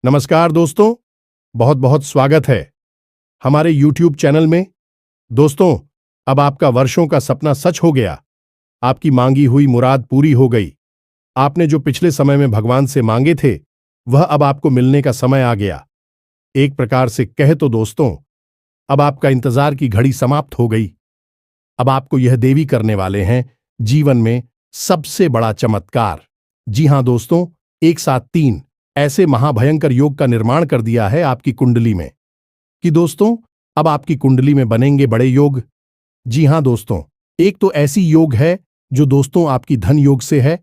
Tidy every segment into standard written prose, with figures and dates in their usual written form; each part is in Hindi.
नमस्कार दोस्तों, बहुत बहुत स्वागत है हमारे YouTube चैनल में। दोस्तों, अब आपका वर्षों का सपना सच हो गया। आपकी मांगी हुई मुराद पूरी हो गई। आपने जो पिछले समय में भगवान से मांगे थे, वह अब आपको मिलने का समय आ गया। एक प्रकार से कहे तो दोस्तों, अब आपका इंतजार की घड़ी समाप्त हो गई। अब आपको यह देवी करने वाले हैं जीवन में सबसे बड़ा चमत्कार। जी हां दोस्तों, एक साथ 3 ऐसे महाभयंकर योग का निर्माण कर दिया है आपकी कुंडली में कि दोस्तों, अब आपकी कुंडली में बनेंगे बड़े योग। जी हां दोस्तों, एक तो ऐसी योग है जो दोस्तों आपकी धन योग से है,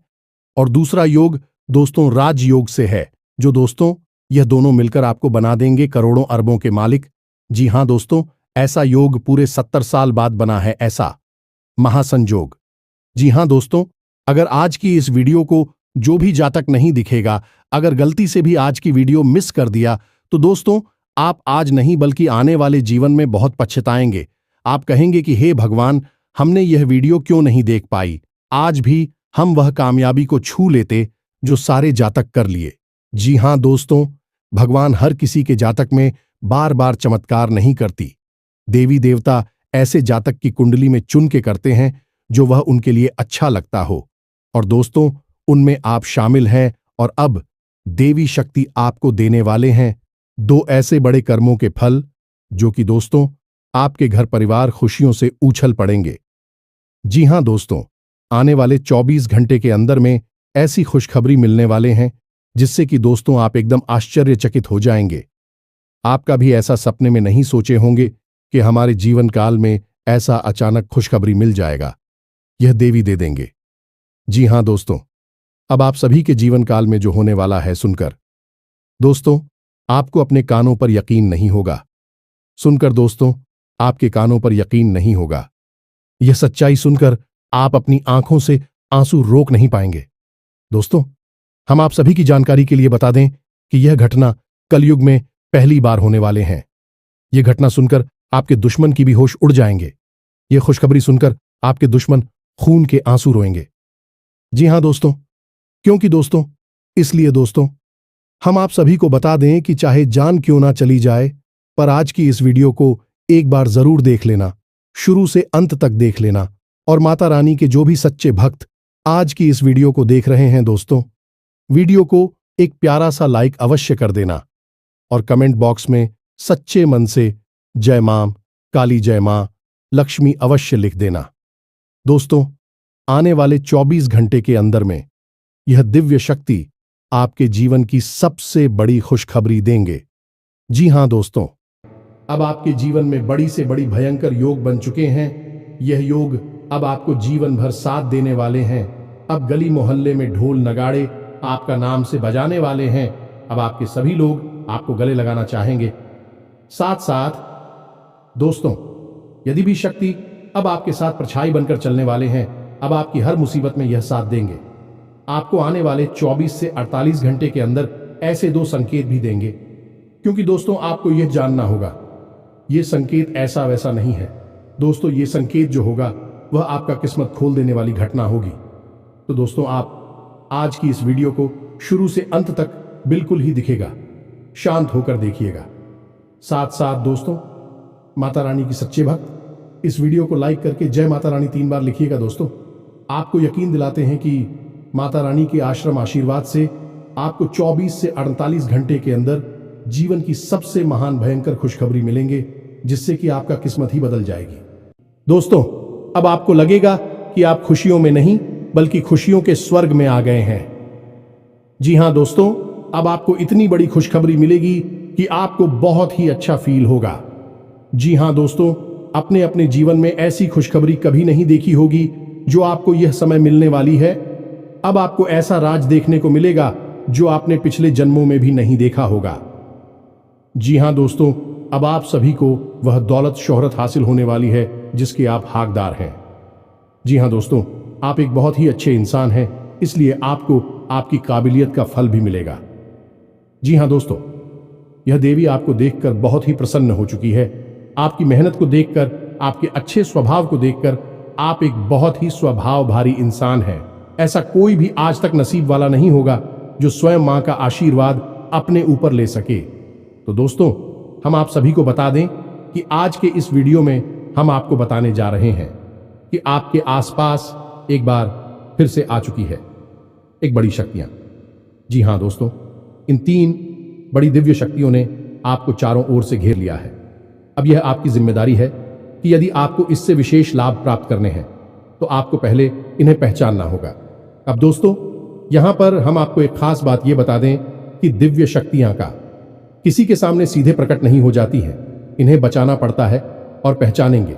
और दूसरा योग दोस्तों राज योग से है, जो दोस्तों यह दोनों मिलकर आपको बना देंगे करोड़ों अरबों के मालिक। जी हां दोस्तों, ऐसा योग पूरे 70 साल बाद बना है, ऐसा महासंयोग। जी हां दोस्तों, अगर आज की इस वीडियो को जो भी जातक नहीं दिखेगा, अगर गलती से भी आज की वीडियो मिस कर दिया, तो दोस्तों आप आज नहीं बल्कि आने वाले जीवन में बहुत पछताएंगे। आप कहेंगे कि हे भगवान, हमने यह वीडियो क्यों नहीं देख पाई, आज भी हम वह कामयाबी को छू लेते जो सारे जातक कर लिए। जी हां दोस्तों, भगवान हर किसी के जातक में बार बार चमत्कार नहीं करती। देवी देवता ऐसे जातक की कुंडली में चुन के करते हैं जो वह उनके लिए अच्छा लगता हो, और दोस्तों उनमें आप शामिल हैं। और अब देवी शक्ति आपको देने वाले हैं 2 ऐसे बड़े कर्मों के फल, जो कि दोस्तों आपके घर परिवार खुशियों से उछल पड़ेंगे। जी हां दोस्तों, आने वाले 24 घंटे के अंदर में ऐसी खुशखबरी मिलने वाले हैं जिससे कि दोस्तों आप एकदम आश्चर्यचकित हो जाएंगे। आपका भी ऐसा सपने में नहीं सोचे होंगे कि हमारे जीवन काल में ऐसा अचानक खुशखबरी मिल जाएगा। यह देवी दे देंगे। जी हां दोस्तों, अब आप सभी के जीवन काल में जो होने वाला है सुनकर दोस्तों आपको अपने कानों पर यकीन नहीं होगा। सुनकर दोस्तों आपके कानों पर यकीन नहीं होगा। यह सच्चाई सुनकर आप अपनी आंखों से आंसू रोक नहीं पाएंगे। दोस्तों, हम आप सभी की जानकारी के लिए बता दें कि यह घटना कलयुग में पहली बार होने वाले हैं। यह घटना सुनकर आपके दुश्मन की भी होश उड़ जाएंगे। यह खुशखबरी सुनकर आपके दुश्मन खून के आंसू रोएंगे। जी हां दोस्तों, क्योंकि दोस्तों इसलिए दोस्तों हम आप सभी को बता दें कि चाहे जान क्यों ना चली जाए, पर आज की इस वीडियो को एक बार जरूर देख लेना, शुरू से अंत तक देख लेना। और माता रानी के जो भी सच्चे भक्त आज की इस वीडियो को देख रहे हैं दोस्तों, वीडियो को एक प्यारा सा लाइक अवश्य कर देना, और कमेंट बॉक्स में सच्चे मन से जय मां काली, जय मां लक्ष्मी अवश्य लिख देना। दोस्तों, आने वाले 24 घंटे के अंदर में यह दिव्य शक्ति आपके जीवन की सबसे बड़ी खुशखबरी देंगे। जी हां दोस्तों, अब आपके जीवन में बड़ी से बड़ी भयंकर योग बन चुके हैं। यह योग अब आपको जीवन भर साथ देने वाले हैं। अब गली मोहल्ले में ढोल नगाड़े आपका नाम से बजाने वाले हैं। अब आपके सभी लोग आपको गले लगाना चाहेंगे। साथ साथ दोस्तों, यदि भी शक्ति अब आपके साथ परछाई बनकर चलने वाले हैं, अब आपकी हर मुसीबत में यह साथ देंगे। आपको आने वाले 24 से 48 घंटे के अंदर ऐसे 2 संकेत भी देंगे, क्योंकि दोस्तों आपको यह जानना होगा, यह संकेत ऐसा वैसा नहीं है। दोस्तों ये संकेत जो होगा वह आपका किस्मत खोल देने वाली घटना होगी। तो दोस्तों आप आज की इस वीडियो को शुरू से अंत तक बिल्कुल ही दिखेगा, शांत होकर देखिएगा। साथ साथ दोस्तों, माता रानी की सच्चे भक्त इस वीडियो को लाइक करके जय माता रानी 3 बार लिखिएगा। दोस्तों आपको यकीन दिलाते हैं कि माता रानी के आश्रम आशीर्वाद से आपको 24 से 48 घंटे के अंदर जीवन की सबसे महान भयंकर खुशखबरी मिलेंगे, जिससे कि आपका किस्मत ही बदल जाएगी। दोस्तों, अब आपको लगेगा कि आप खुशियों में नहीं बल्कि खुशियों के स्वर्ग में आ गए हैं। जी हां दोस्तों, अब आपको इतनी बड़ी खुशखबरी मिलेगी कि आपको बहुत ही अच्छा फील होगा। जी हां दोस्तों, अपने अपने जीवन में ऐसी खुशखबरी कभी नहीं देखी होगी जो आपको यह समय मिलने वाली है। अब आपको ऐसा राज देखने को मिलेगा जो आपने पिछले जन्मों में भी नहीं देखा होगा। जी हां दोस्तों, अब आप सभी को वह दौलत शोहरत हासिल होने वाली है जिसके आप हकदार हैं। जी हां दोस्तों, आप एक बहुत ही अच्छे इंसान हैं, इसलिए आपको आपकी काबिलियत का फल भी मिलेगा। जी हां दोस्तों, यह देवी आपको देखकर बहुत ही प्रसन्न हो चुकी है। आपकी मेहनत को देखकर, आपके अच्छे स्वभाव को देखकर आप एक बहुत ही स्वभाव भारी इंसान हैं। ऐसा कोई भी आज तक नसीब वाला नहीं होगा जो स्वयं मां का आशीर्वाद अपने ऊपर ले सके। तो दोस्तों, हम आप सभी को बता दें कि आज के इस वीडियो में हम आपको बताने जा रहे हैं कि आपके आसपास एक बार फिर से आ चुकी है एक बड़ी शक्तियां। जी हां दोस्तों, इन 3 बड़ी दिव्य शक्तियों ने आपको चारों ओर से घेर लिया है। अब यह आपकी जिम्मेदारी है कि यदि आपको इससे विशेष लाभ प्राप्त करने हैं तो आपको पहले इन्हें पहचानना होगा। अब दोस्तों, यहां पर हम आपको एक खास बात यह बता दें कि दिव्य शक्तियां का किसी के सामने सीधे प्रकट नहीं हो जाती हैं। इन्हें बचाना पड़ता है। और पहचानेंगे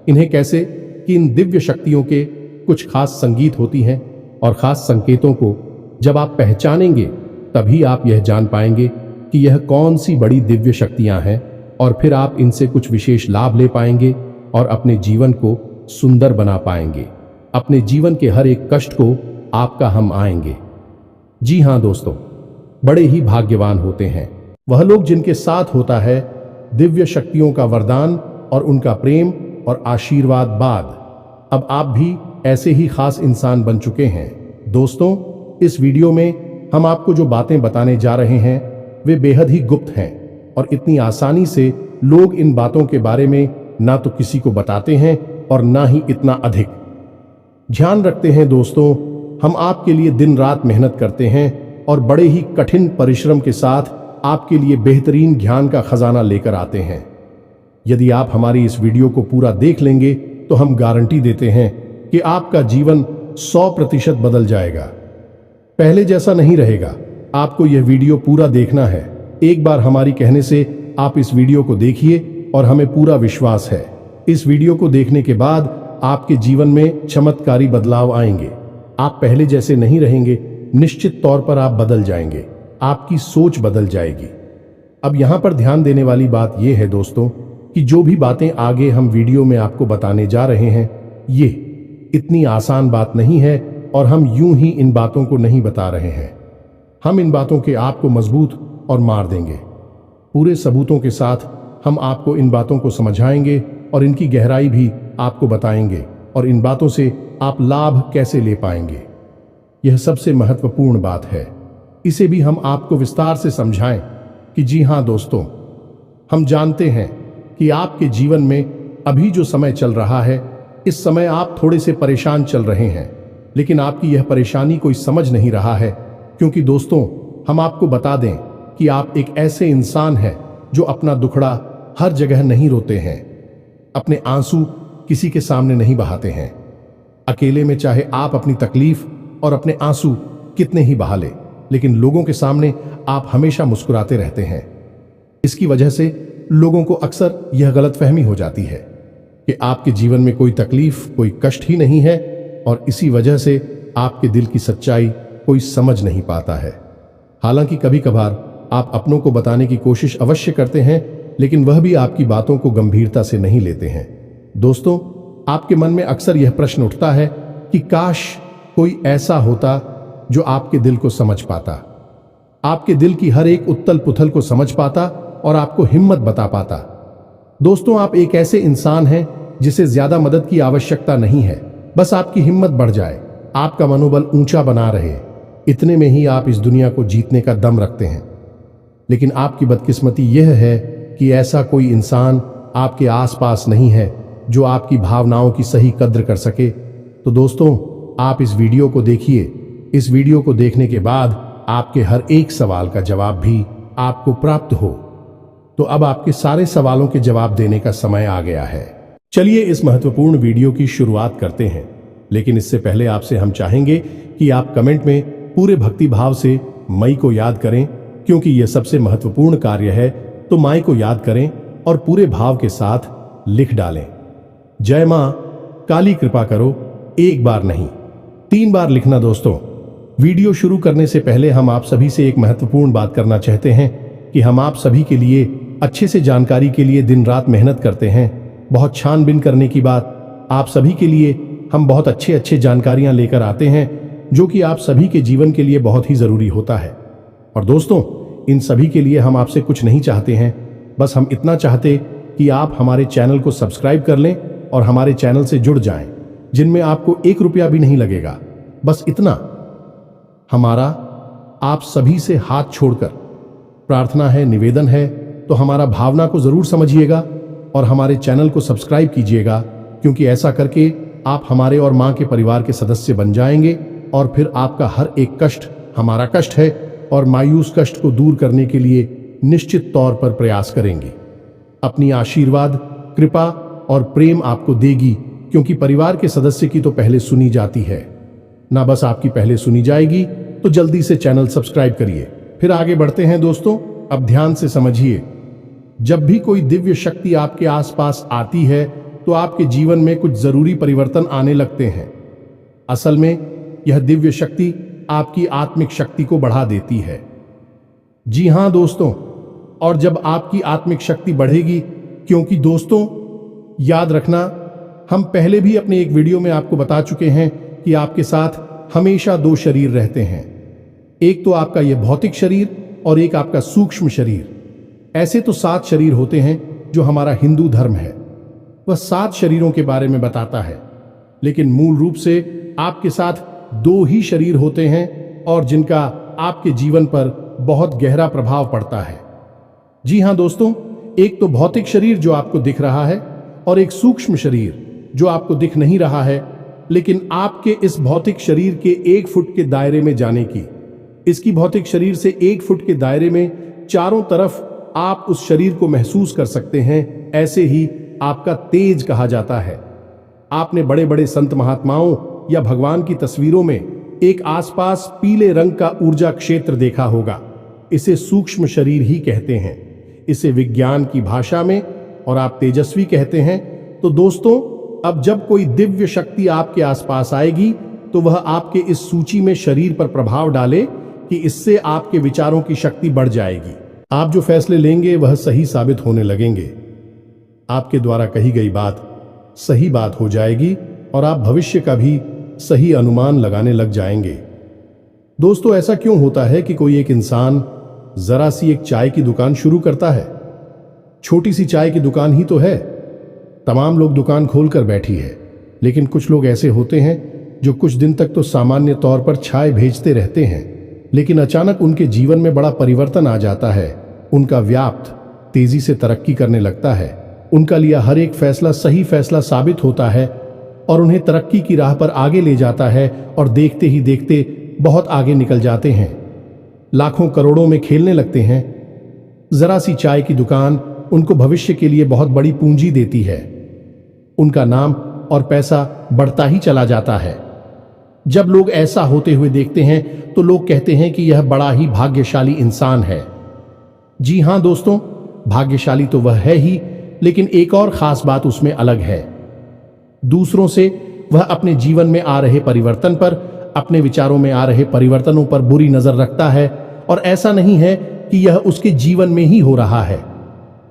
इन्हें कैसे कि इन दिव्य शक्तियों के कुछ खास संगीत होती हैं और खास संकेतों को जब आप पहचानेंगे तभी आप यह जान पाएंगे कि यह कौन सी बड़ी दिव्य शक्तियां हैं, और फिर आप इनसे कुछ विशेष लाभ ले पाएंगे और अपने जीवन को सुंदर बना पाएंगे। अपने जीवन के हर एक कष्ट को आपका हम आएंगे। जी हां दोस्तों, बड़े ही भाग्यवान होते हैं वह लोग जिनके साथ होता है दिव्य शक्तियों का वरदान और उनका प्रेम और आशीर्वाद बाद। अब आप भी ऐसे ही खास इंसान बन चुके हैं। दोस्तों, इस वीडियो में हम आपको जो बातें बताने जा रहे हैं वे बेहद ही गुप्त हैं और इतनी आसानी से लोग इन बातों के बारे में ना तो किसी को बताते हैं और ना ही इतना अधिक ध्यान रखते हैं। दोस्तों, हम आपके लिए दिन रात मेहनत करते हैं और बड़े ही कठिन परिश्रम के साथ आपके लिए बेहतरीन ज्ञान का खजाना लेकर आते हैं। यदि आप हमारी इस वीडियो को पूरा देख लेंगे तो हम गारंटी देते हैं कि आपका जीवन 100% बदल जाएगा, पहले जैसा नहीं रहेगा। आपको यह वीडियो पूरा देखना है। एक बार हमारी कहने से आप इस वीडियो को देखिए और हमें पूरा विश्वास है इस वीडियो को देखने के बाद आपके जीवन में चमत्कारी बदलाव आएंगे। आप पहले जैसे नहीं रहेंगे, निश्चित तौर पर आप बदल जाएंगे, आपकी सोच बदल जाएगी। अब यहां पर ध्यान देने वाली बात यह है दोस्तों कि जो भी बातें आगे हम वीडियो में आपको बताने जा रहे हैं ये इतनी आसान बात नहीं है और हम यूं ही इन बातों को नहीं बता रहे हैं। हम इन बातों के आपको मजबूत और मार देंगे। पूरे सबूतों के साथ हम आपको इन बातों को समझाएंगे और इनकी गहराई भी आपको बताएंगे और इन बातों से आप लाभ कैसे ले पाएंगे। यह सबसे महत्वपूर्ण बात है। इसे भी हम आपको विस्तार से समझाएं कि जी हां दोस्तों, हम जानते हैं कि आपके जीवन में अभी जो समय चल रहा है इस समय आप थोड़े से परेशान चल रहे हैं, लेकिन आपकी यह परेशानी कोई समझ नहीं रहा है। क्योंकि दोस्तों, हम आपको बता दें कि आप एक ऐसे इंसान हैं जो अपना दुखड़ा हर जगह नहीं रोते हैं, अपने आंसू किसी के सामने नहीं बहाते हैं। अकेले में चाहे आप अपनी तकलीफ और अपने आंसू कितने ही बहा ले, लेकिन लोगों के सामने आप हमेशा मुस्कुराते रहते हैं। इसकी वजह से लोगों को अक्सर यह गलतफहमी हो जाती है कि आपके जीवन में कोई तकलीफ, कोई कष्ट ही नहीं है और इसी वजह से आपके दिल की सच्चाई कोई समझ नहीं पाता है। हालांकि कभी कभार आप अपनों को बताने की कोशिश अवश्य करते हैं, लेकिन वह भी आपकी बातों को गंभीरता से नहीं लेते हैं। दोस्तों, आपके मन में अक्सर यह प्रश्न उठता है कि काश कोई ऐसा होता जो आपके दिल को समझ पाता, आपके दिल की हर एक उथल पुथल को समझ पाता और आपको हिम्मत बता पाता। दोस्तों, आप एक ऐसे इंसान हैं जिसे ज्यादा मदद की आवश्यकता नहीं है, बस आपकी हिम्मत बढ़ जाए, आपका मनोबल ऊंचा बना रहे, इतने में ही आप इस दुनिया को जीतने का दम रखते हैं। लेकिन आपकी बदकिस्मती यह है कि ऐसा कोई इंसान आपके आसपास नहीं है जो आपकी भावनाओं की सही कद्र कर सके। तो दोस्तों, आप इस वीडियो को देखिए। इस वीडियो को देखने के बाद आपके हर एक सवाल का जवाब भी आपको प्राप्त हो। तो अब आपके सारे सवालों के जवाब देने का समय आ गया है। चलिए इस महत्वपूर्ण वीडियो की शुरुआत करते हैं, लेकिन इससे पहले आपसे हम चाहेंगे कि आप कमेंट में पूरे भक्ति भाव से मई को याद करें, क्योंकि यह सबसे महत्वपूर्ण कार्य है। तो माई को याद करें और पूरे भाव के साथ लिख डालें, जय मां काली कृपा करो। एक बार नहीं, 3 बार लिखना। दोस्तों, वीडियो शुरू करने से पहले हम आप सभी से एक महत्वपूर्ण बात करना चाहते हैं कि हम आप सभी के लिए अच्छे से जानकारी के लिए दिन रात मेहनत करते हैं। बहुत छानबीन करने की बात, आप सभी के लिए हम बहुत अच्छे जानकारियां लेकर आते हैं जो कि आप सभी के जीवन के लिए बहुत ही जरूरी होता है। और दोस्तों, इन सभी के लिए हम आपसे कुछ नहीं चाहते हैं, बस हम इतना चाहते कि आप हमारे चैनल को सब्सक्राइब कर लें और हमारे चैनल से जुड़ जाएं, जिनमें आपको 1 रुपया भी नहीं लगेगा। बस इतना। हमारा आप सभी से हाथ छोड़कर प्रार्थना है, निवेदन है, तो हमारा भावना को जरूर समझिएगा और हमारे चैनल को सब्सक्राइब कीजिएगा, क्योंकि ऐसा करके आप हमारे और मां के परिवार के सदस्य बन जाएंगे और फिर आपका हर एक कष्ट हमारा कष्ट है और मायूस कष्ट को दूर करने के लिए निश्चित तौर पर प्रयास करेंगे। अपनी आशीर्वाद, कृपा और प्रेम आपको देगी, क्योंकि परिवार के सदस्य की तो पहले सुनी जाती है ना, बस आपकी पहले सुनी जाएगी। तो जल्दी से चैनल सब्सक्राइब करिए। फिर आगे बढ़ते हैं दोस्तों। अब ध्यान से समझिए, जब भी कोई दिव्य शक्ति आपके आसपास आती है तो आपके जीवन में कुछ जरूरी परिवर्तन आने लगते हैं। असल में यह दिव्य शक्ति आपकी आत्मिक शक्ति को बढ़ा देती है। जी हां दोस्तों, और जब आपकी आत्मिक शक्ति बढ़ेगी, क्योंकि दोस्तों याद रखना, हम पहले भी अपने एक वीडियो में आपको बता चुके हैं कि आपके साथ हमेशा दो शरीर रहते हैं। एक तो आपका यह भौतिक शरीर और एक आपका सूक्ष्म शरीर। ऐसे तो 7 शरीर होते हैं जो हमारा हिंदू धर्म है, वह 7 शरीरों के बारे में बताता है, लेकिन मूल रूप से आपके साथ 2 ही शरीर होते हैं और जिनका आपके जीवन पर बहुत गहरा प्रभाव पड़ता है। जी हां दोस्तों, एक तो भौतिक शरीर जो आपको दिख रहा है और एक सूक्ष्म शरीर जो आपको दिख नहीं रहा है, लेकिन आपके इस भौतिक शरीर के 1 फुट के दायरे में जाने की, इसकी भौतिक शरीर से 1 फुट के दायरे में चारों तरफ आप उस शरीर को महसूस कर सकते हैं। ऐसे ही आपका तेज कहा जाता है। आपने बड़े बड़े संत महात्माओं या भगवान की तस्वीरों में एक आसपास पीले रंग का ऊर्जा क्षेत्र देखा होगा। इसे सूक्ष्म शरीर ही कहते हैं, इसे विज्ञान की भाषा में, और आप तेजस्वी कहते हैं। तो दोस्तों, अब जब कोई दिव्य शक्ति आपके आसपास आएगी तो वह आपके इस सूची में शरीर पर प्रभाव डाले कि इससे आपके विचारों की शक्ति बढ़ जाएगी। आप जो फैसले लेंगे वह सही साबित होने लगेंगे। आपके द्वारा कही गई बात सही बात हो जाएगी और आप भविष्य का भी सही अनुमान लगाने लग जाएंगे। दोस्तों, ऐसा क्यों होता है कि कोई एक इंसान जरा सी एक चाय की दुकान शुरू करता है? छोटी सी चाय की दुकान ही तो है, तमाम लोग दुकान खोलकर बैठी है, लेकिन कुछ लोग ऐसे होते हैं जो कुछ दिन तक तो सामान्य तौर पर चाय भेजते रहते हैं, लेकिन अचानक उनके जीवन में बड़ा परिवर्तन आ जाता है। उनका व्यापार तेजी से तरक्की करने लगता है, उनका लिया हर एक फैसला सही फैसला साबित होता है और उन्हें तरक्की की राह पर आगे ले जाता है, और देखते ही देखते बहुत आगे निकल जाते हैं, लाखों करोड़ों में खेलने लगते हैं। जरा सी चाय की दुकान उनको भविष्य के लिए बहुत बड़ी पूंजी देती है। उनका नाम और पैसा बढ़ता ही चला जाता है। जब लोग ऐसा होते हुए देखते हैं तो लोग कहते हैं कि यह बड़ा ही भाग्यशाली इंसान है। जी हां दोस्तों, भाग्यशाली तो वह है ही, लेकिन एक और खास बात उसमें अलग है। दूसरों से वह अपने जीवन में आ रहे परिवर्तन पर, अपने विचारों में आ रहे परिवर्तनों पर बुरी नजर रखता है, और ऐसा नहीं है कि यह उसके जीवन में ही हो रहा है।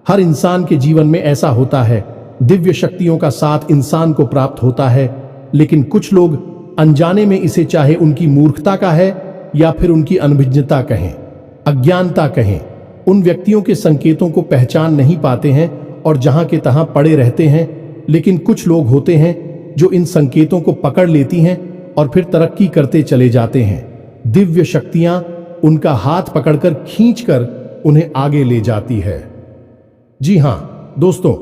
हर इंसान के जीवन में ऐसा होता है। दिव्य शक्तियों का साथ इंसान को प्राप्त होता है, लेकिन कुछ लोग अनजाने में इसे, चाहे उनकी मूर्खता का है या फिर उनकी अनभिज्ञता कहें, अज्ञानता कहें, उन व्यक्तियों के संकेतों को पहचान नहीं पाते हैं और जहां के तहां पड़े रहते हैं। लेकिन कुछ लोग होते हैं जो इन संकेतों को पकड़ लेती हैं और फिर तरक्की करते चले जाते हैं। दिव्य शक्तियां उनका हाथ पकड़कर खींचकर उन्हें आगे ले जाती है। जी हां दोस्तों,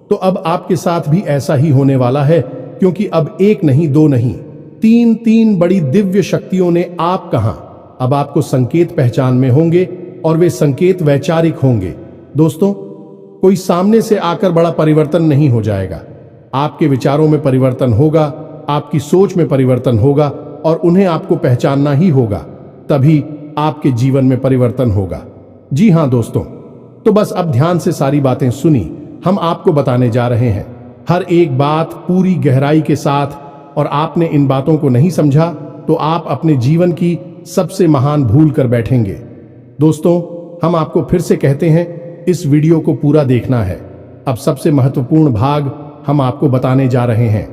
तो अब आपके साथ भी ऐसा ही होने वाला है, क्योंकि अब 1 नहीं 2 नहीं 3 बड़ी दिव्य शक्तियों ने आप कहां, अब आपको संकेत पहचान में होंगे, और वे संकेत वैचारिक होंगे। दोस्तों, कोई सामने से आकर बड़ा परिवर्तन नहीं हो जाएगा। आपके विचारों में परिवर्तन होगा, आपकी सोच में परिवर्तन होगा, और उन्हें आपको पहचानना ही होगा, तभी आपके जीवन में परिवर्तन होगा। जी हां दोस्तों, तो बस अब ध्यान से सारी बातें सुनी, हम आपको बताने जा रहे हैं हर एक बात पूरी गहराई के साथ, और आपने इन बातों को नहीं समझा तो आप अपने जीवन की सबसे महान भूल कर बैठेंगे। दोस्तों, हम आपको फिर से कहते हैं, इस वीडियो को पूरा देखना है। अब सबसे महत्वपूर्ण भाग हम आपको बताने जा रहे हैं,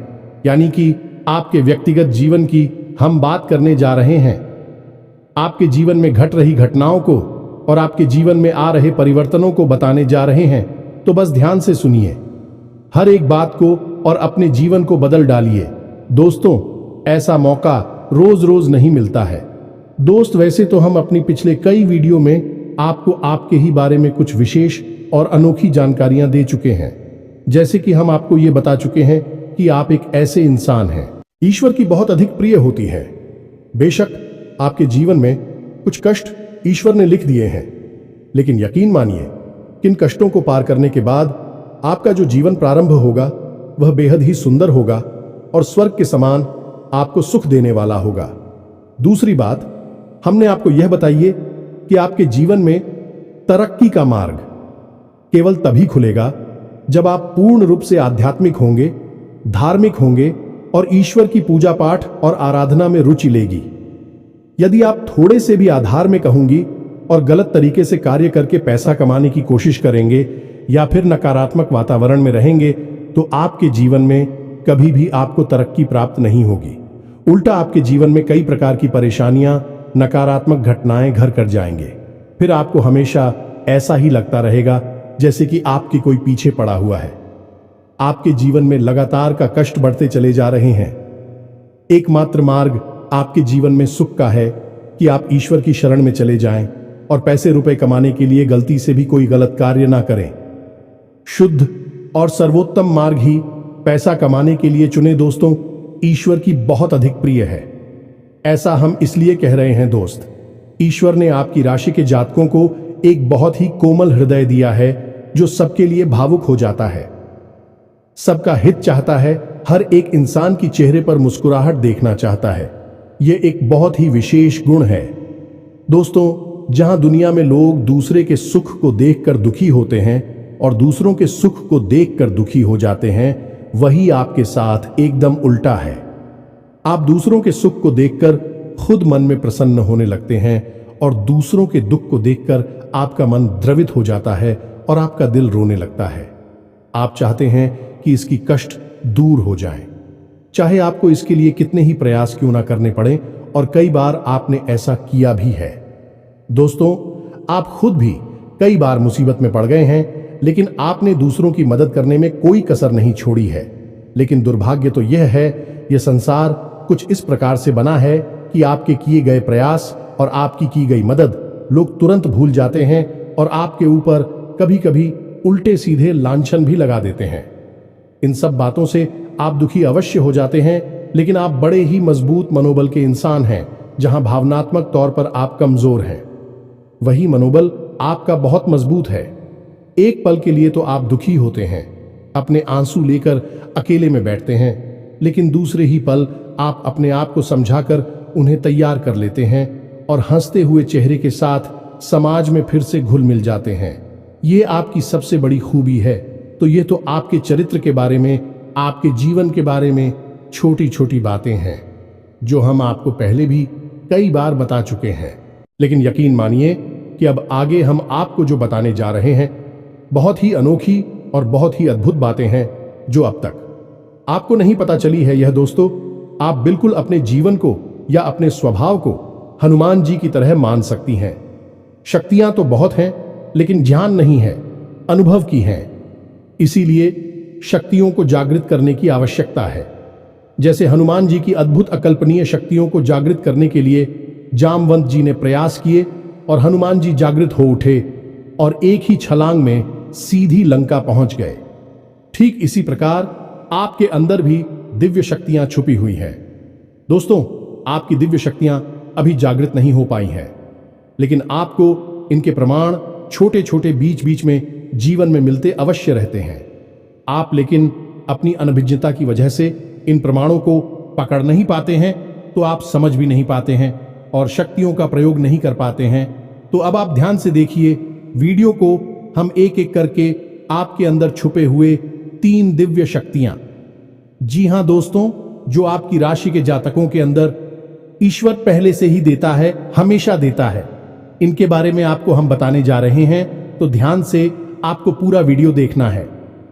यानी कि आपके व्यक्तिगत जीवन की हम बात करने जा रहे हैं। आपके जीवन में घट रही घटनाओं को और आपके जीवन में आ रहे परिवर्तनों को बताने जा रहे हैं, तो बस ध्यान से सुनिए हर एक बात को और अपने जीवन को बदल डालिए। दोस्तों, ऐसा मौका रोज रोज नहीं मिलता है। दोस्त, वैसे तो हम अपनी पिछले कई वीडियो में आपको आपके ही बारे में कुछ विशेष और अनोखी जानकारियां दे चुके हैं। जैसे कि हम आपको ये बता चुके हैं कि आप एक ऐसे इंसान हैं ईश्वर की बहुत अधिक प्रिय होती है। बेशक आपके जीवन में कुछ कष्ट ईश्वर ने लिख दिए हैं, लेकिन यकीन मानिए किन कष्टों को पार करने के बाद आपका जो जीवन प्रारंभ होगा वह बेहद ही सुंदर होगा और स्वर्ग के समान आपको सुख देने वाला होगा। दूसरी बात, हमने आपको यह बताइए कि आपके जीवन में तरक्की का मार्ग केवल तभी खुलेगा जब आप पूर्ण रूप से आध्यात्मिक होंगे, धार्मिक होंगे और ईश्वर की पूजा पाठ और आराधना में रुचि लेगी। यदि आप थोड़े से भी अधार्मिक होंगी और गलत तरीके से कार्य करके पैसा कमाने की कोशिश करेंगे या फिर नकारात्मक वातावरण में रहेंगे तो आपके जीवन में कभी भी आपको तरक्की प्राप्त नहीं होगी। उल्टा आपके जीवन में कई प्रकार की परेशानियां, नकारात्मक घटनाएं घर कर जाएंगे। फिर आपको हमेशा ऐसा ही लगता रहेगा जैसे कि आपके कोई पीछे पड़ा हुआ है। आपके जीवन में लगातार का कष्ट बढ़ते चले जा रहे हैं। एकमात्र मार्ग आपके जीवन में सुख का है कि आप ईश्वर की शरण में चले जाएं और पैसे रुपए कमाने के लिए गलती से भी कोई गलत कार्य ना करें। शुद्ध और सर्वोत्तम मार्ग ही पैसा कमाने के लिए चुने दोस्तों ईश्वर की बहुत अधिक प्रिय है। ऐसा हम इसलिए कह रहे हैं दोस्त, ईश्वर ने आपकी राशि के जातकों को एक बहुत ही कोमल हृदय दिया है जो सबके लिए भावुक हो जाता है, सबका हित चाहता है, हर एक इंसान की चेहरे पर मुस्कुराहट देखना चाहता है। यह एक बहुत ही विशेष गुण है दोस्तों। जहां दुनिया में लोग दूसरे के सुख को देखकर दुखी होते हैं और दूसरों के सुख को देखकर दुखी हो जाते हैं, वही आपके साथ एकदम उल्टा है। आप दूसरों के सुख को देखकर खुद मन में प्रसन्न होने लगते हैं और दूसरों के दुख को देखकर आपका मन द्रवित हो जाता है और आपका दिल रोने लगता है। आप चाहते हैं कि इसकी कष्ट दूर हो जाए, चाहे आपको इसके लिए कितने ही प्रयास क्यों ना करने पड़े, और कई बार आपने ऐसा किया भी है। दोस्तों, आप खुद भी कई बार मुसीबत में पड़ गए हैं, लेकिन आपने दूसरों की मदद करने में कोई कसर नहीं छोड़ी है। लेकिन दुर्भाग्य तो यह है, यह संसार कुछ इस प्रकार से बना है कि आपके किए गए प्रयास और आपकी की गई मदद लोग तुरंत भूल जाते हैं और आपके ऊपर कभी कभी उल्टे सीधे लांछन भी लगा देते हैं। इन सब बातों से आप दुखी अवश्य हो जाते हैं, लेकिन आप बड़े ही मजबूत मनोबल के इंसान हैं। जहां भावनात्मक तौर पर आप कमजोर हैं, वही मनोबल आपका बहुत मजबूत है। एक पल के लिए तो आप दुखी होते हैं, अपने आंसू लेकर अकेले में बैठते हैं, लेकिन दूसरे ही पल आप अपने आप को समझाकर उन्हें तैयार कर लेते हैं और हंसते हुए चेहरे के साथ समाज में फिर से घुल मिल जाते हैं। ये आपकी सबसे बड़ी खूबी है। तो ये तो आपके चरित्र के बारे में, आपके जीवन के बारे में छोटी छोटी बातें हैं जो हम आपको पहले भी कई बार बता चुके हैं। लेकिन यकीन मानिए कि अब आगे हम आपको जो बताने जा रहे हैं बहुत ही अनोखी और बहुत ही अद्भुत बातें हैं जो अब तक आपको नहीं पता चली है। यह दोस्तों, आप बिल्कुल अपने जीवन को या अपने स्वभाव को हनुमान जी की तरह मान सकती हैं। शक्तियां तो बहुत हैं, लेकिन ज्ञान नहीं है, अनुभव की है। इसीलिए शक्तियों को जागृत करने की आवश्यकता है। जैसे हनुमान जी की अद्भुत अकल्पनीय शक्तियों को जागृत करने के लिए जामवंत जी ने प्रयास किए और हनुमान जी जागृत हो उठे और एक ही छलांग में सीधी लंका पहुंच गए। ठीक इसी प्रकार आपके अंदर भी दिव्य शक्तियां छुपी हुई हैं। दोस्तों, आपकी दिव्य शक्तियां अभी जागृत नहीं हो पाई हैं, लेकिन आपको इनके प्रमाण छोटे छोटे बीच बीच में जीवन में मिलते अवश्य रहते हैं। आप लेकिन अपनी अनभिज्ञता की वजह से इन प्रमाणों को पकड़ नहीं पाते हैं, तो आप समझ भी नहीं पाते हैं और शक्तियों का प्रयोग नहीं कर पाते हैं। तो अब आप ध्यान से देखिए वीडियो को, हम एक एक करके आपके अंदर छुपे हुए 3 दिव्य शक्तियां, जी हां दोस्तों, जो आपकी राशि के जातकों के अंदर ईश्वर पहले से ही देता है, हमेशा देता है, इनके बारे में आपको हम बताने जा रहे हैं। तो ध्यान से आपको पूरा वीडियो देखना है।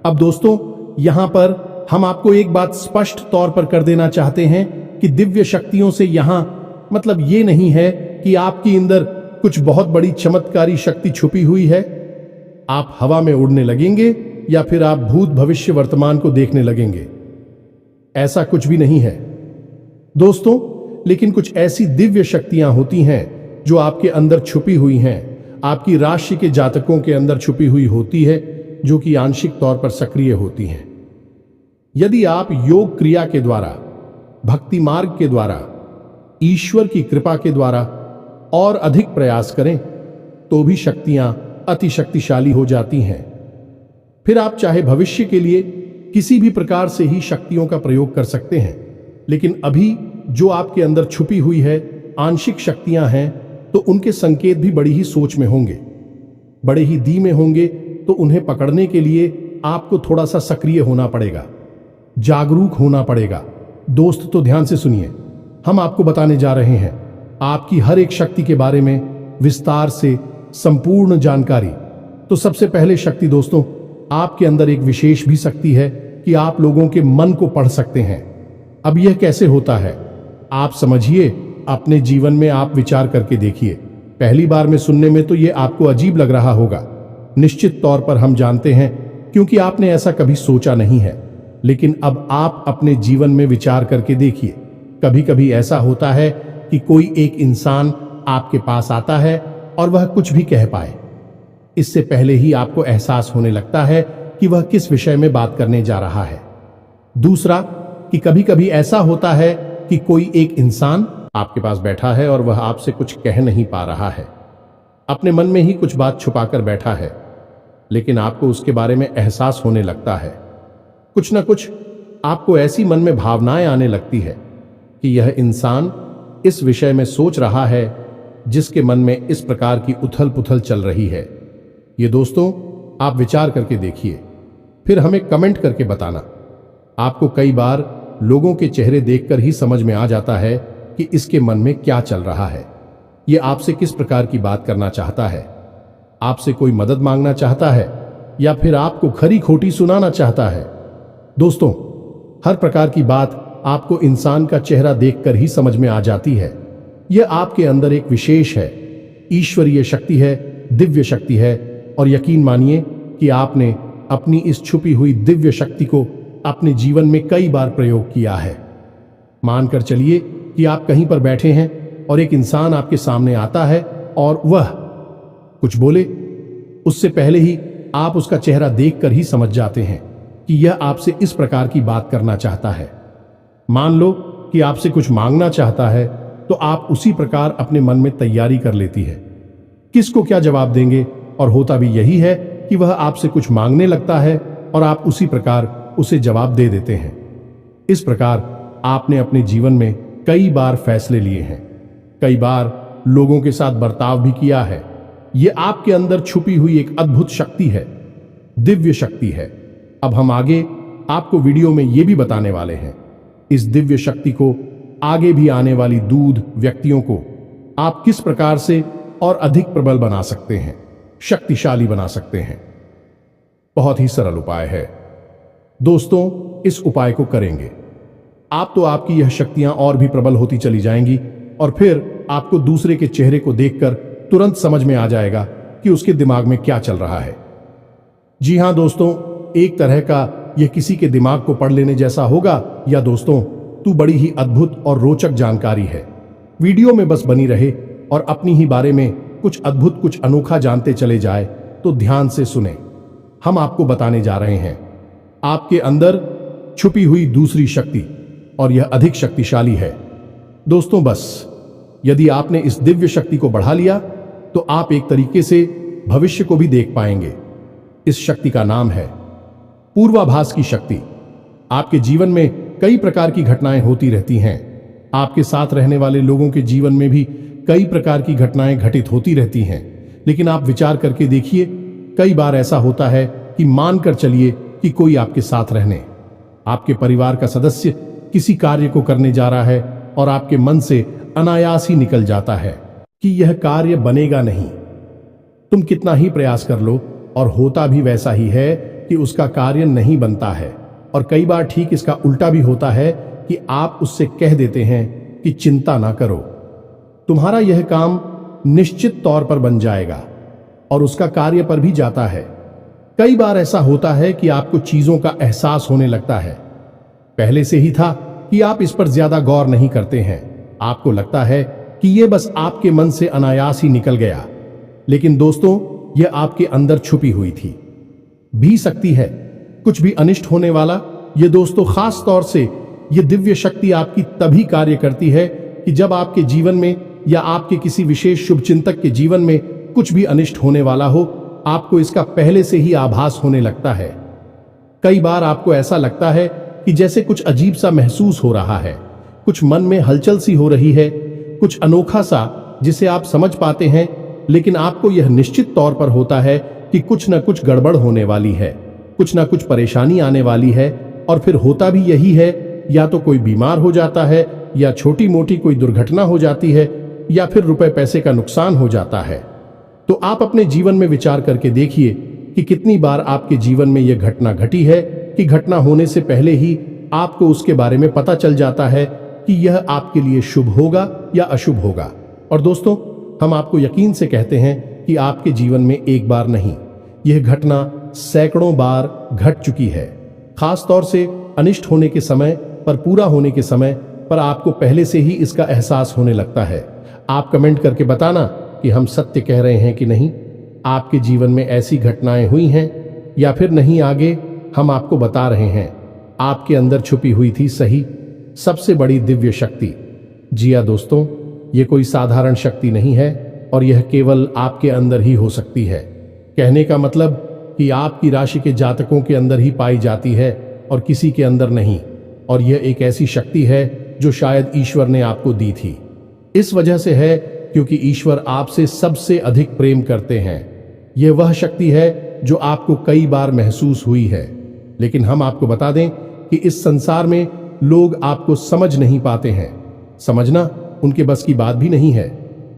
अब दोस्तों, यहां पर हम आपको एक बात स्पष्ट तौर पर कर देना चाहते हैं कि दिव्य शक्तियों से यहां मतलब ये नहीं है कि आपके अंदर कुछ बहुत बड़ी चमत्कारी शक्ति छुपी हुई है। आप हवा में उड़ने लगेंगे या फिर आप भूत भविष्य वर्तमान को देखने लगेंगे, ऐसा कुछ भी नहीं है दोस्तों। लेकिन कुछ ऐसी दिव्य शक्तियां होती हैं जो आपके अंदर छुपी हुई हैं। आपकी राशि के जातकों के अंदर छुपी हुई होती है, जो कि आंशिक तौर पर सक्रिय होती हैं। यदि आप योग क्रिया के द्वारा, भक्ति मार्ग के द्वारा, ईश्वर की कृपा के द्वारा और अधिक प्रयास करें तो भी शक्तियां अति शक्तिशाली हो जाती हैं। फिर आप चाहे भविष्य के लिए किसी भी प्रकार से ही शक्तियों का प्रयोग कर सकते हैं, लेकिन अभी जो आपके अंदर छुपी हुई है आंशिक शक्तियां हैं, तो उनके संकेत भी बड़ी ही सोच में होंगे, बड़े ही धीमे होंगे। तो उन्हें पकड़ने के लिए आपको थोड़ा सा सक्रिय होना पड़ेगा, जागरूक होना पड़ेगा। दोस्त तो ध्यान से सुनिए, हम आपको बताने जा रहे हैं आपकी हर एक शक्ति के बारे में विस्तार से संपूर्ण जानकारी। तो सबसे पहले शक्ति दोस्तों, आपके अंदर एक विशेष भी शक्ति है कि आप लोगों के मन को पढ़ सकते हैं। अब यह कैसे होता है आप समझिए, अपने जीवन में आप विचार करके देखिए। पहली बार में सुनने में तो यह आपको अजीब लग रहा होगा, निश्चित तौर पर हम जानते हैं, क्योंकि आपने ऐसा कभी सोचा नहीं है। लेकिन अब आप अपने जीवन में विचार करके देखिए। कभी कभी ऐसा होता है कि कोई एक इंसान आपके पास आता है और वह कुछ भी कह पाए, इससे पहले ही आपको एहसास होने लगता है कि वह किस विषय में बात करने जा रहा है। दूसरा, कि कभी कभी ऐसा होता है कि कोई एक इंसान आपके पास बैठा है और वह आपसे कुछ कह नहीं पा रहा है, अपने मन में ही कुछ बात छुपाकर बैठा है, लेकिन आपको उसके बारे में एहसास होने लगता है। कुछ न कुछ आपको ऐसी मन में भावनाएं आने लगती है कि यह इंसान इस विषय में सोच रहा है जिसके मन में इस प्रकार की उथल पुथल चल रही है। ये दोस्तों आप विचार करके देखिए, फिर हमें कमेंट करके बताना। आपको कई बार लोगों के चेहरे देखकर ही समझ में आ जाता है कि इसके मन में क्या चल रहा है, ये आपसे किस प्रकार की बात करना चाहता है, आपसे कोई मदद मांगना चाहता है या फिर आपको खरी खोटी सुनाना चाहता है। दोस्तों, हर प्रकार की बात आपको इंसान का चेहरा देखकर ही समझ में आ जाती है। यह आपके अंदर एक विशेष है, ईश्वरीय शक्ति है, दिव्य शक्ति है। और यकीन मानिए कि आपने अपनी इस छुपी हुई दिव्य शक्ति को अपने जीवन में कई बार प्रयोग किया है। मानकर चलिए कि आप कहीं पर बैठे हैं और एक इंसान आपके सामने आता है और वह कुछ बोले, उससे पहले ही आप उसका चेहरा देखकर ही समझ जाते हैं कि यह आपसे इस प्रकार की बात करना चाहता है। मान लो कि आपसे कुछ मांगना चाहता है, तो आप उसी प्रकार अपने मन में तैयारी कर लेती है किसको क्या जवाब देंगे, और होता भी यही है कि वह आपसे कुछ मांगने लगता है और आप उसी प्रकार उसे जवाब दे देते हैं। इस प्रकार आपने अपने जीवन में कई बार फैसले लिए हैं, कई बार लोगों के साथ बर्ताव भी किया है। यह आपके अंदर छुपी हुई एक अद्भुत शक्ति है, दिव्य शक्ति है। अब हम आगे आपको वीडियो में यह भी बताने वाले हैं, इस दिव्य शक्ति को आगे भी आने वाली दूध व्यक्तियों को आप किस प्रकार से और अधिक प्रबल बना सकते हैं, शक्तिशाली बना सकते हैं। बहुत ही सरल उपाय है दोस्तों, इस उपाय को करेंगे आप तो आपकी यह शक्तियां और भी प्रबल होती चली जाएंगी और फिर आपको दूसरे के चेहरे को देखकर तुरंत समझ में आ जाएगा कि उसके दिमाग में क्या चल रहा है। जी हां दोस्तों, एक तरह का यह किसी के दिमाग को पढ़ लेने जैसा होगा। या दोस्तों, तू बड़ी ही अद्भुत और रोचक जानकारी है। वीडियो में बस बनी रहे और अपनी ही बारे में कुछ अद्भुत, कुछ अनोखा जानते चले जाए तो ध्यान से सुने। हम आपको बताने जा रहे हैं आपके अंदर छुपी हुई दूसरी शक्ति, और यह अधिक शक्तिशाली है। दोस्तों, बस यदि आपने इस दिव्य शक्ति को बढ़ा लिया तो आप एक तरीके से भविष्य को भी देख पाएंगे। इस शक्ति का नाम है पूर्वाभास की शक्ति। आपके जीवन में कई प्रकार की घटनाएं होती रहती हैं, आपके साथ रहने वाले लोगों के जीवन में भी कई प्रकार की घटनाएं घटित होती रहती हैं। लेकिन आप विचार करके देखिए, कई बार ऐसा होता है कि मानकर चलिए कि कोई आपके साथ रहने, आपके परिवार का सदस्य किसी कार्य को करने जा रहा है और आपके मन से अनायास ही निकल जाता है कि यह कार्य बनेगा नहीं। तुम कितना ही प्रयास कर लो और होता भी वैसा ही है कि उसका कार्य नहीं बनता है। और कई बार ठीक इसका उल्टा भी होता है कि आप उससे कह देते हैं कि चिंता ना करो, तुम्हारा यह काम निश्चित तौर पर बन जाएगा, और उसका कार्य पर भी जाता है। कई बार ऐसा होता है कि आपको चीजों का एहसास होने लगता है, पहले से ही था कि आप इस पर ज्यादा गौर नहीं करते हैं। आपको लगता है कि यह बस आपके मन से अनायास ही निकल गया, लेकिन दोस्तों, यह आपके अंदर छुपी हुई थी भी सकती है कुछ भी अनिष्ट होने वाला। ये दोस्तों, खास तौर से ये दिव्य शक्ति आपकी तभी कार्य करती है कि जब आपके जीवन में या आपके किसी विशेष शुभचिंतक के जीवन में कुछ भी अनिष्ट होने वाला हो, आपको इसका पहले से ही आभास होने लगता है। कई बार आपको ऐसा लगता है कि जैसे कुछ अजीब सा महसूस हो रहा है, कुछ मन में हलचल सी हो रही है, कुछ अनोखा सा जिसे आप समझ पाते हैं, लेकिन आपको यह निश्चित तौर पर होता है कि कुछ न कुछ गड़बड़ होने वाली है, कुछ न कुछ परेशानी आने वाली है। और फिर होता भी यही है, या तो कोई बीमार हो जाता है, या छोटी मोटी कोई दुर्घटना हो जाती है, या फिर रुपए पैसे का नुकसान हो जाता है। तो आप अपने जीवन में विचार करके देखिए कि कितनी बार आपके जीवन में यह घटना घटी है कि घटना होने से पहले ही आपको उसके बारे में पता चल जाता है कि यह आपके लिए शुभ होगा या अशुभ होगा। और दोस्तों, हम आपको यकीन से कहते हैं कि आपके जीवन में एक बार नहीं, यह घटना सैकड़ों बार घट चुकी है। खास तौर से अनिष्ट होने के समय पर, पूरा होने के समय पर आपको पहले से ही इसका एहसास होने लगता है। आप कमेंट करके बताना कि हम सत्य कह रहे हैं कि नहीं। आपके जीवन में ऐसी घटनाएं हुई हैं या फिर नहीं, आगे हम आपको बता रहे हैं। आपके अंदर छुपी हुई थी सही सबसे बड़ी दिव्य शक्ति। जी हाँ दोस्तों, ये कोई साधारण शक्ति नहीं है और यह केवल आपके अंदर ही हो सकती है। कहने का मतलब कि आपकी राशि के जातकों के अंदर ही पाई जाती है और किसी के अंदर नहीं। और यह एक ऐसी शक्ति है जो शायद ईश्वर ने आपको दी थी। इस वजह से है क्योंकि ईश्वर आपसे सबसे अधिक प्रेम करते हैं। यह वह शक्ति है जो आपको कई बार महसूस हुई है, लेकिन हम आपको बता दें कि इस संसार में लोग आपको समझ नहीं पाते हैं। समझना उनके बस की बात भी नहीं है।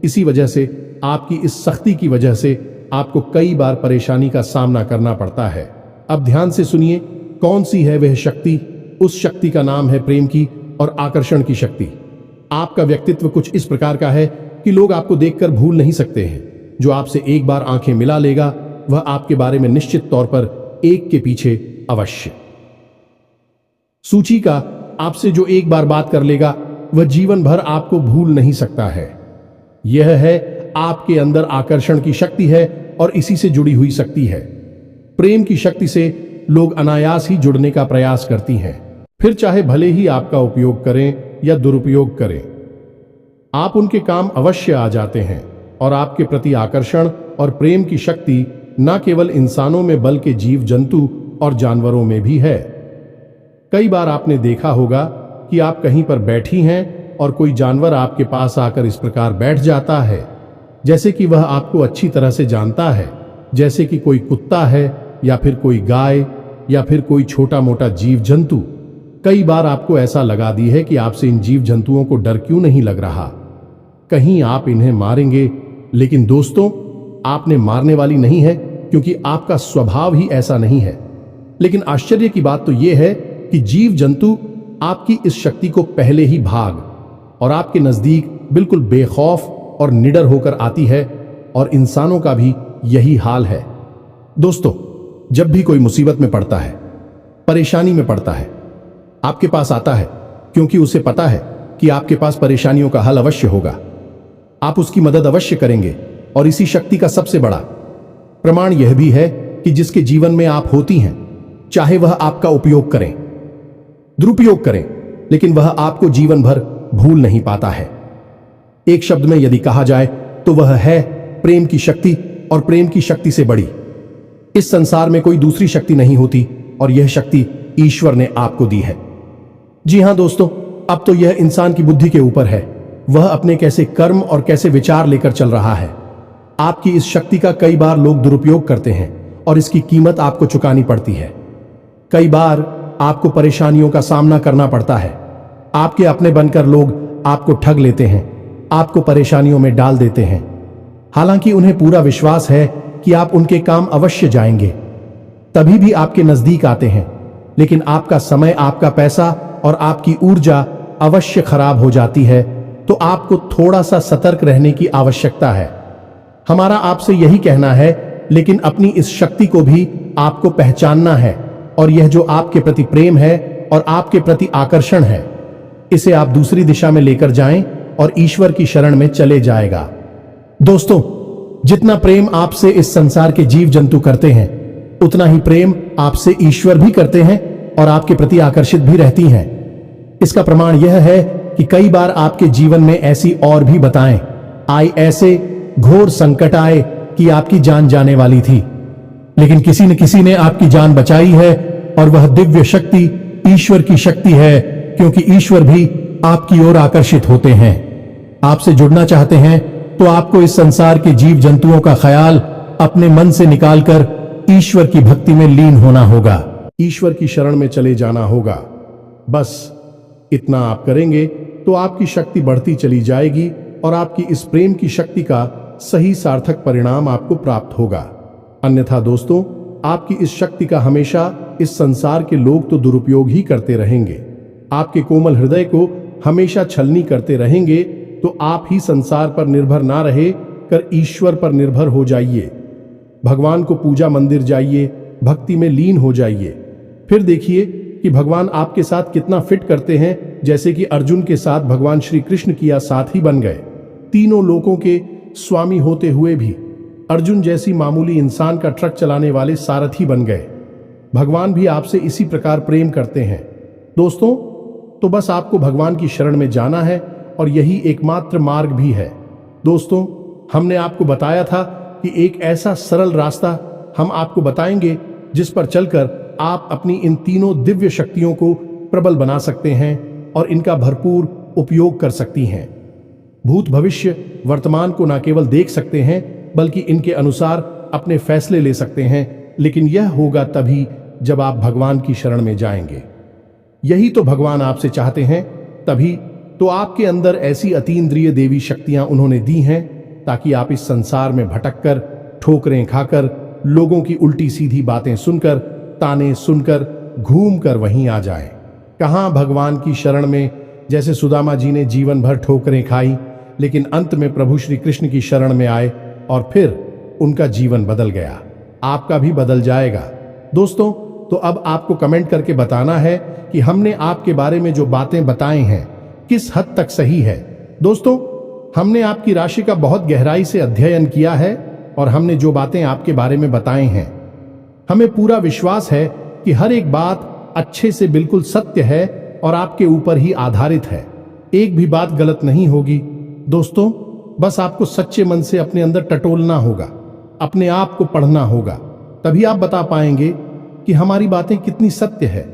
इसी वजह से आपकी इस सख्ती की वजह से आपको कई बार परेशानी का सामना करना पड़ता है। अब ध्यान से सुनिए, कौन सी है वह शक्ति। उस शक्ति का नाम है प्रेम की और आकर्षण की शक्ति। आपका व्यक्तित्व कुछ इस प्रकार का है कि लोग आपको देखकर भूल नहीं सकते हैं। जो आपसे एक बार आंखें मिला लेगा, वह आपके बारे में निश्चित तौर पर एक के पीछे अवश्य सूची का आपसे जो एक बार बात कर लेगा, वह जीवन भर आपको भूल नहीं सकता है। यह है आपके अंदर आकर्षण की शक्ति है और इसी से जुड़ी हुई शक्ति है। प्रेम की शक्ति से लोग अनायास ही जुड़ने का प्रयास करती हैं, फिर चाहे भले ही आपका उपयोग करें या दुरुपयोग करें। आप उनके काम अवश्य आ जाते हैं और आपके प्रति आकर्षण और प्रेम की शक्ति न केवल इंसानों में बल्कि जीव जंतु और जानवरों में भी है। कई बार आपने देखा होगा कि आप कहीं पर बैठी हैं और कोई जानवर आपके पास आकर इस प्रकार बैठ जाता है जैसे कि वह आपको अच्छी तरह से जानता है, जैसे कि कोई कुत्ता है या फिर कोई गाय या फिर कोई छोटा मोटा जीव जंतु। कई बार आपको ऐसा लगा दी है कि आपसे इन जीव जंतुओं को डर क्यों नहीं लग रहा, कहीं आप इन्हें मारेंगे। लेकिन दोस्तों, आपने मारने वाली नहीं है क्योंकि आपका स्वभाव ही ऐसा नहीं है। लेकिन आश्चर्य की बात तो यह है कि जीव जंतु आपकी इस शक्ति को पहले ही भाग और आपके नजदीक बिल्कुल बेखौफ और निडर होकर आती है, और इंसानों का भी यही हाल है। दोस्तों, जब भी कोई मुसीबत में पड़ता है, परेशानी में पड़ता है, आपके पास आता है क्योंकि उसे पता है कि आपके पास परेशानियों का हल अवश्य होगा। आप उसकी मदद अवश्य करेंगे। और इसी शक्ति का सबसे बड़ा प्रमाण यह भी है कि जिसके जीवन में आप होती हैं, चाहे वह आपका उपयोग करें, दुरुपयोग करें, लेकिन वह आपको जीवन भर भूल नहीं पाता है। एक शब्द में यदि कहा जाए तो वह है प्रेम की शक्ति, और प्रेम की शक्ति से बड़ी इस संसार में कोई दूसरी शक्ति नहीं होती, और यह शक्ति ईश्वर ने आपको दी है। जी हां दोस्तों, अब तो यह इंसान की बुद्धि के ऊपर है, वह अपने कैसे कर्म और कैसे विचार लेकर चल रहा है। आपकी इस शक्ति का कई बार लोग दुरुपयोग करते हैं और इसकी कीमत आपको चुकानी पड़ती है। कई बार आपको परेशानियों का सामना करना पड़ता है। आपके अपने बनकर लोग आपको ठग लेते हैं, आपको परेशानियों में डाल देते हैं। हालांकि उन्हें पूरा विश्वास है कि आप उनके काम अवश्य जाएंगे, तभी भी आपके नजदीक आते हैं। लेकिन आपका समय, आपका पैसा और आपकी ऊर्जा अवश्य खराब हो जाती है। तो आपको थोड़ा सा सतर्क रहने की आवश्यकता है। हमारा आपसे यही कहना है, लेकिन अपनी इस शक्ति को भी आपको पहचानना है, और यह जो आपके प्रति प्रेम है और आपके प्रति आकर्षण है, इसे आप दूसरी दिशा में लेकर जाएं और ईश्वर की शरण में चले जाएगा। दोस्तों, जितना प्रेम आपसे इस संसार के जीव जंतु करते हैं, उतना ही प्रेम आपसे ईश्वर भी करते हैं और आपके प्रति आकर्षित भी रहती हैं। इसका प्रमाण यह है कि कई बार आपके जीवन में ऐसी और भी बताएं आई, ऐसे घोर संकट आए कि आपकी जान जाने वाली थी, लेकिन किसी न किसी ने आपकी जान बचाई है, और वह दिव्य शक्ति ईश्वर की शक्ति है, क्योंकि ईश्वर भी आपकी ओर आकर्षित होते हैं। आपसे जुड़ना चाहते हैं तो आपको इस संसार के जीव जंतुओं का ख्याल अपने मन से निकालकर ईश्वर की भक्ति में लीन होना होगा, ईश्वर की शरण में चले जाना होगा। बस इतना आप करेंगे तो आपकी शक्ति बढ़ती चली जाएगी और आपकी इस प्रेम की शक्ति का सही सार्थक परिणाम आपको प्राप्त होगा। अन्यथा दोस्तों, आपकी इस शक्ति का हमेशा इस संसार के लोग तो दुरुपयोग ही करते रहेंगे। आपके कोमल हृदय को हमेशा छलनी करते रहेंगे, तो आप ही संसार पर निर्भर ना रहे कर ईश्वर पर निर्भर हो जाइए। भगवान को पूजा मंदिर जाइए, भक्ति में लीन हो जाइए। फिर देखिए कि भगवान आपके साथ कितना फिट करते हैं, जैसे कि अर्जुन के साथ भगवान श्री कृष्ण किया साथी बन गए। तीनों लोकों के स्वामी होते हुए भी अर्जुन जैसी मामूली इंसान का ट्रक चलाने वाले सारथी बन गए। भगवान भी आपसे इसी प्रकार प्रेम करते हैं दोस्तों। तो बस आपको भगवान की शरण में जाना है, और यही एकमात्र मार्ग भी है। दोस्तों, हमने आपको बताया था कि एक ऐसा सरल रास्ता हम आपको बताएंगे जिस पर चलकर आप अपनी इन तीनों दिव्य शक्तियों को प्रबल बना सकते हैं और इनका भरपूर उपयोग कर सकती हैं। भूत भविष्य वर्तमान को न केवल देख सकते हैं, बल्कि इनके अनुसार अपने फैसले ले सकते हैं, लेकिन यह होगा तभी जब आप भगवान की शरण में जाएंगे। यही तो भगवान आपसे चाहते हैं। तभी तो आपके अंदर ऐसी अतीन्द्रिय देवी शक्तियां उन्होंने दी हैं, ताकि आप इस संसार में भटककर, ठोकरें खाकर, लोगों की उल्टी सीधी बातें सुनकर, ताने सुनकर, घूम कर वहीं आ जाएं। कहां भगवान की शरण में, जैसे सुदामा जी ने जीवन भर ठोकरें खाई, लेकिन अंत में प्रभु श्री कृष्ण की शरण में आए और फिर उनका जीवन बदल गया। आपका भी बदल जाएगा दोस्तों। तो अब आपको कमेंट करके बताना है कि हमने आपके बारे में जो बातें बताई हैं किस हद तक सही है। दोस्तों, हमने आपकी राशि का बहुत गहराई से अध्ययन किया है, और हमने जो बातें आपके बारे में बताई हैं, हमें पूरा विश्वास है कि हर एक बात अच्छे से बिल्कुल सत्य है और आपके ऊपर ही आधारित है। एक भी बात गलत नहीं होगी दोस्तों। बस आपको सच्चे मन से अपने अंदर टटोलना होगा, अपने आप को पढ़ना होगा, तभी आप बता पाएंगे कि हमारी बातें कितनी सत्य है।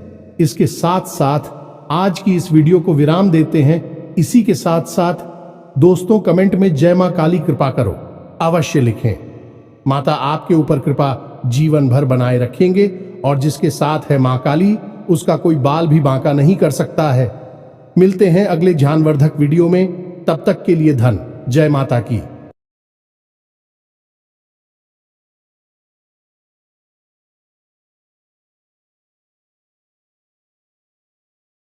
इसके साथ साथ आज की इस वीडियो को विराम देते हैं। इसी के साथ साथ दोस्तों, कमेंट में जय मां काली कृपा करो अवश्य लिखें। माता आपके ऊपर कृपा जीवन भर बनाए रखेंगे, और जिसके साथ है मां काली, उसका कोई बाल भी बांका नहीं कर सकता है। मिलते हैं अगले ज्ञानवर्धक वीडियो में, तब तक के लिए धन जय माता की।